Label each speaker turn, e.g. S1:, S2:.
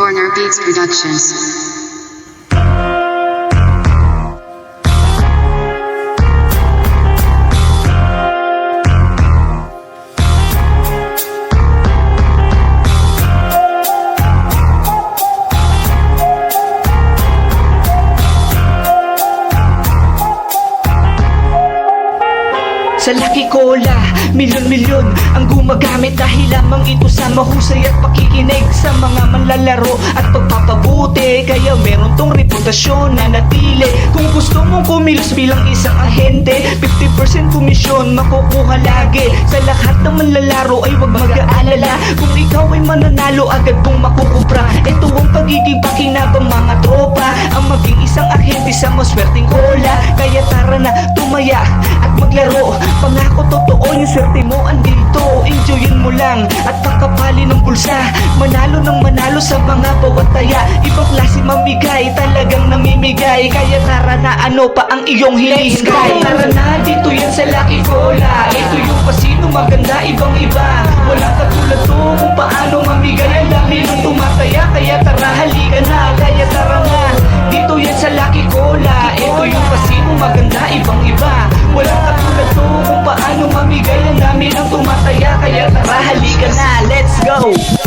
S1: Corner Beats Productions.
S2: Sa Lucky Cola, milyon-milyon ang gumagamit dahil lamang ito sa mahusay at pakikinig sa mga manlalaro at pagpapabuti. Kaya meron tong reputasyon na natili. Kung gusto mong kumilos bilang isang ahente, 50% komisyon makukuha lagi. Sa lahat ng manlalaro ay huwag mag-aalala, kung ikaw ay mananalo agad mong makukupra. Ito ang pagiging pakinabang mga tropa, ang maging isang ahente sa maswerteng cola. Kaya tara na, tumaya at maglaro. Pangako totoo yung swerte mo andito. Enjoyin mo lang at pakapali ng bulsa. Manalo ng manalo sa mga bawat taya. Ibang klase mamigay, talagang namimigay. Kaya tara na, ano pa ang iyong hinihintay? Tara na, dito yan sa Lucky Cola. Ito yung kasino, maganda, ibang iba. Walang katulad to kung paano mamigay. Ang dami ng tumataya, kaya tara, halika na. Kaya tara na, dito yan sa Lucky Cola. Ito yung kasino, maganda, ibang iba. Walang katulad to kung paano mamigay. Ang dami ng tumataya, kaya tara, halika na, let's go!